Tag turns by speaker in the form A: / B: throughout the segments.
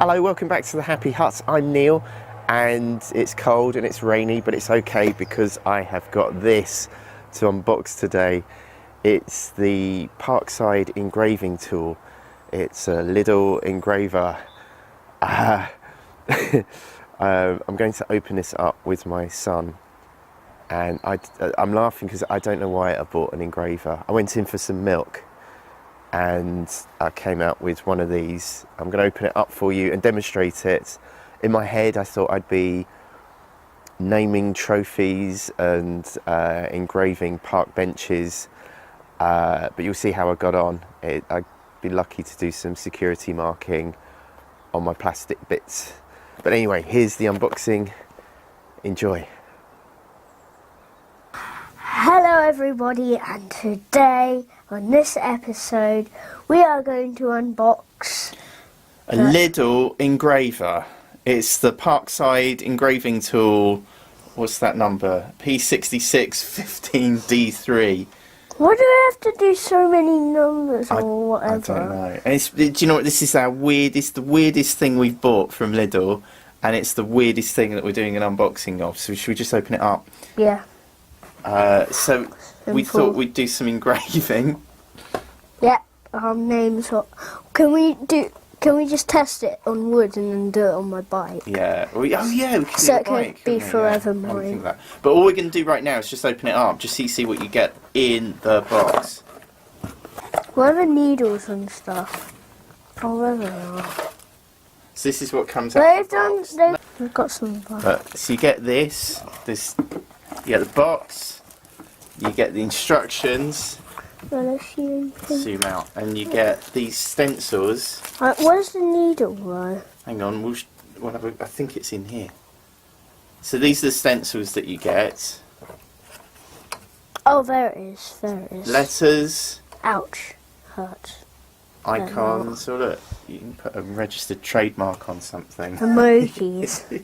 A: Hello, welcome back to the Happy Hut. I'm Neil, and it's cold and it's rainy, but it's okay because I have got this to unbox today. It's the Parkside Engraving Tool. It's a LIDL engraver. I'm going to open this up with my son, and I'm laughing because I don't know why I bought an engraver. I went in for some milk and I came out with one of these. I'm going to open it up for you and demonstrate it. In my head I thought I'd be naming trophies and engraving park benches, but you'll see how I got on. I'd be lucky to do some security marking on my plastic bits. But anyway, here's the unboxing. Enjoy.
B: Hello everybody, and today on this episode we are going to unbox
A: a LIDL engraver. It's the Parkside Engraving Tool. What's that number? P6615D3.
B: Why do I have to do so many numbers or whatever?
A: I don't know. And do you know what? This is the weirdest thing we've bought from Lidl, and it's the weirdest thing that we're doing an unboxing of. So should we just open it up?
B: Yeah.
A: So we thought we'd do some engraving.
B: Yeah. Names. Can we just test it on wood and then do it on my bike?
A: Yeah. We can
B: so
A: do
B: it could be forever mine.
A: But all we're going to do right now is just open it up, just see what you get in the box.
B: What are the needles and stuff? Oh, there they are.
A: So this is what comes out.
B: They've got some.
A: So you get this. You get the box. You get the instructions. Zoom out, and you get these stencils.
B: Where's the needle though?
A: Hang on, we'll have I think it's in here. So these are the stencils that you get.
B: Oh, there it is. There it is.
A: Letters.
B: Ouch. Hurts.
A: Icons. Oh look, you can put a registered trademark on something.
B: Emojis.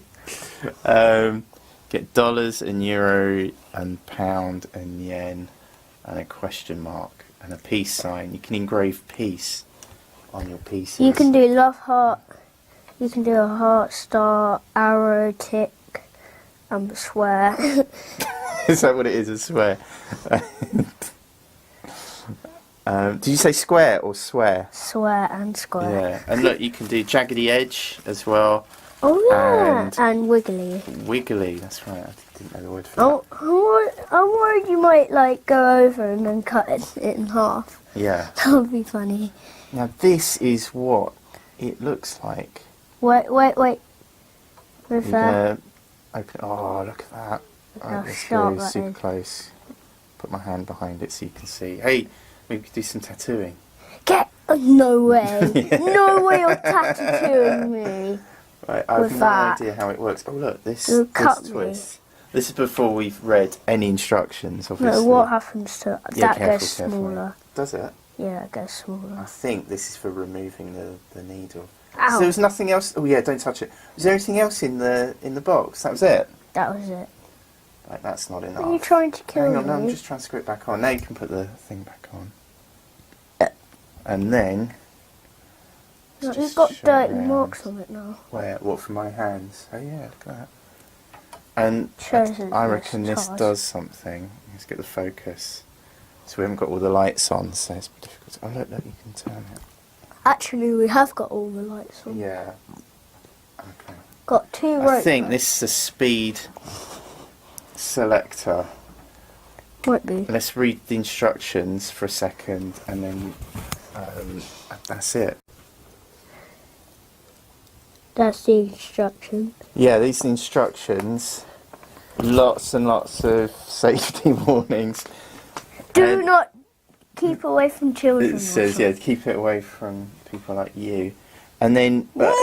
A: Get dollars and euro and pound and yen and a question mark and a peace sign. You can engrave peace on your pieces.
B: You can do love heart. You can do a heart, star, arrow, tick, swear.
A: Is that what it is? A swear. Did you say square or swear?
B: Swear and square.
A: Yeah, and look, you can do jaggedy edge as well.
B: Oh yeah, and wiggly.
A: Wiggly, that's right. I didn't know the word for that.
B: I'm worried you might like go over and then cut it in half.
A: Yeah.
B: That would be funny.
A: Now this is what it looks like.
B: Wait. With that.
A: Open. Oh, look at that.
B: How
A: Let's
B: sharp
A: go
B: that
A: super
B: is.
A: close. Put my hand behind it so you can see. Hey, we could do some tattooing.
B: No way. No way you're tattooing me.
A: Right, I have no idea how it works. Oh look, this twist. This is before we've read any instructions, obviously.
B: No, what happens to
A: Yeah,
B: that? Goes smaller.
A: Does it?
B: Yeah, it goes smaller.
A: I think this is for removing the needle.
B: Ow.
A: So there was nothing else. Oh yeah, don't touch it. Was there anything else in the box? That was it.
B: That was it.
A: Right, that's not enough.
B: Are you trying to kill me?
A: Hang on, no, I'm just trying to screw it back on. Now you can put the thing back on. And then.
B: You've got dirty marks on it now.
A: Where? What, from my hands? Oh yeah, look at that. And I reckon this does something. Let's get the focus. So we haven't got all the lights on, so it's difficult. Oh look, you can turn it.
B: Actually, we have got all the lights on.
A: Yeah. Okay.
B: Got two ropes.
A: I think this is a speed selector.
B: Might be.
A: Let's read the instructions for a second, and then that's it.
B: That's the instruction.
A: Yeah, these are the instructions. Lots and lots of safety warnings.
B: Do not keep away from children.
A: It says, yeah, keep it away from people like you. And then
B: No!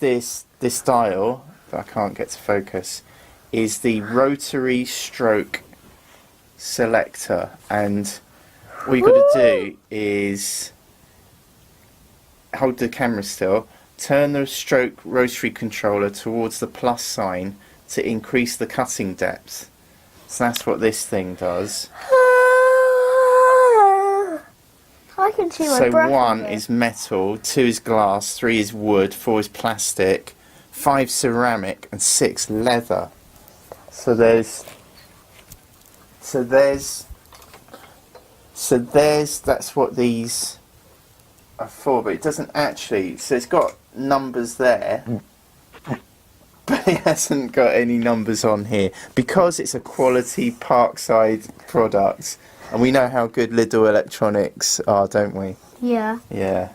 A: this dial that I can't get to focus is the rotary stroke selector, and all you've got to do is hold the camera still, turn the stroke rotary controller towards the plus sign to increase the cutting depth. So that's what this thing does.
B: I can see my
A: So
B: breath.
A: 1
B: in it.
A: is metal, 2 is glass, 3 is wood, 4 is plastic, 5 ceramic, and 6 leather. So there's that's what these are for, but it doesn't actually. So it's got numbers there, but it hasn't got any numbers on here because it's a quality Parkside product, and we know how good LIDL Electronics are, don't we?
B: Yeah.
A: Yeah.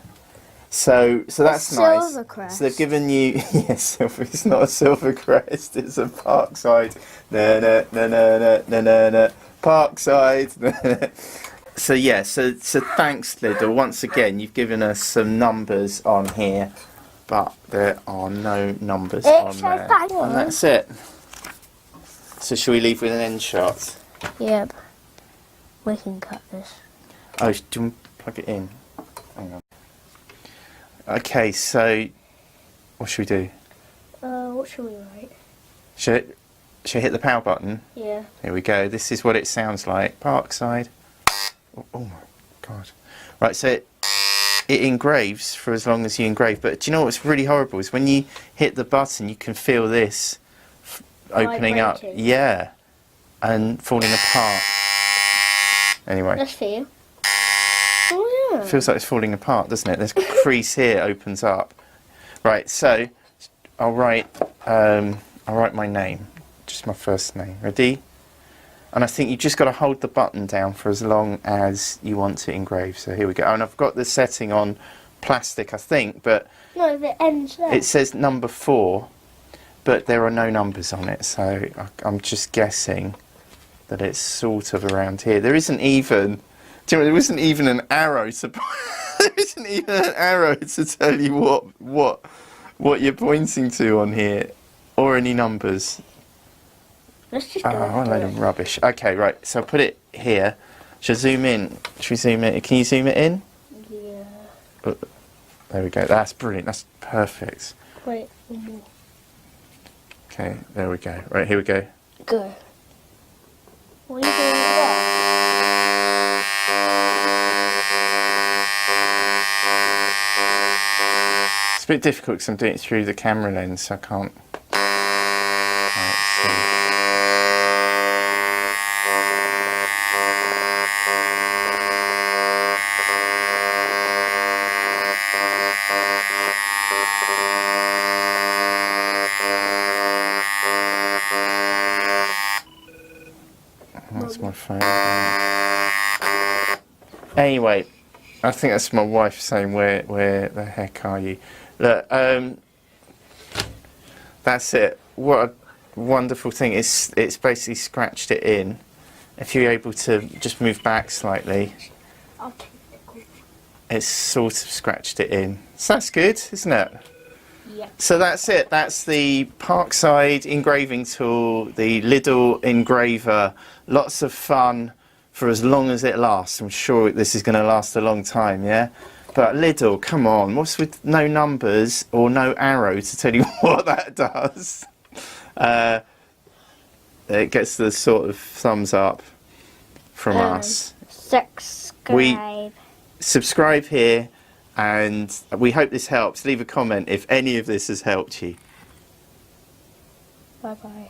A: So that's nice.
B: Silver crest.
A: So they've given you silver. It's not a silver crest. It's a Parkside. Na na na na na na na na. Parkside. So yeah. So thanks, LIDL. Once again, you've given us some numbers on here, but there are no numbers on there. And that's it. So shall we leave with an end shot?
B: Yep. We can cut this.
A: Oh, do you want to plug it in? Hang on. Okay, so what should we do?
B: What should we write?
A: Should I hit the power button?
B: Yeah.
A: Here we go. This is what it sounds like. Parkside. Oh my god. Right, so it engraves for as long as you engrave. But do you know what's really horrible is when you hit the button, you can feel this opening up.
B: Vibrating.
A: Yeah. And falling apart. Anyway.
B: Let's feel. Oh yeah.
A: Feels like it's falling apart, doesn't it? This crease here opens up. Right, so I'll write my name, just my first name. Ready? And I think you just got to hold the button down for as long as you want to engrave. So here we go. And I've got the setting on plastic, I think, but
B: No, the end's there.
A: it says number 4, but there are no numbers on it. So I'm just guessing that it's sort of around here. There isn't even. Do you know, there isn't even an arrow to there isn't even an arrow to tell you what you're pointing to on here, or any numbers.
B: Let's just
A: Oh,
B: go
A: what a
B: for
A: load
B: it.
A: of rubbish. Okay, right. So I'll put it here. Should I zoom in? Should we zoom in? Can you zoom it in?
B: Yeah.
A: Oh, there we go. That's brilliant. That's perfect.
B: Wait. One more.
A: Okay, there we go. Right, here we go.
B: Go. What are you doing there?
A: It's a bit difficult because I'm doing it through the camera lens, so I can't see. That's my phone. Anyway, I think that's my wife saying, where the heck are you? Look, that's it. What a wonderful thing. It's basically scratched it in. If you're able to just move back slightly,
B: I'll take it.
A: it's sort of scratched it in. So that's good, isn't it?
B: Yeah.
A: So that's it. That's the Parkside Engraving Tool, the LIDL Engraver. Lots of fun for as long as it lasts. I'm sure this is going to last a long time, yeah? But LIDL, come on. What's with no numbers or no arrow to tell you what that does? It gets the sort of thumbs up from us.
B: Subscribe.
A: Subscribe here, and we hope this helps. Leave a comment if any of this has helped you.
B: Bye bye.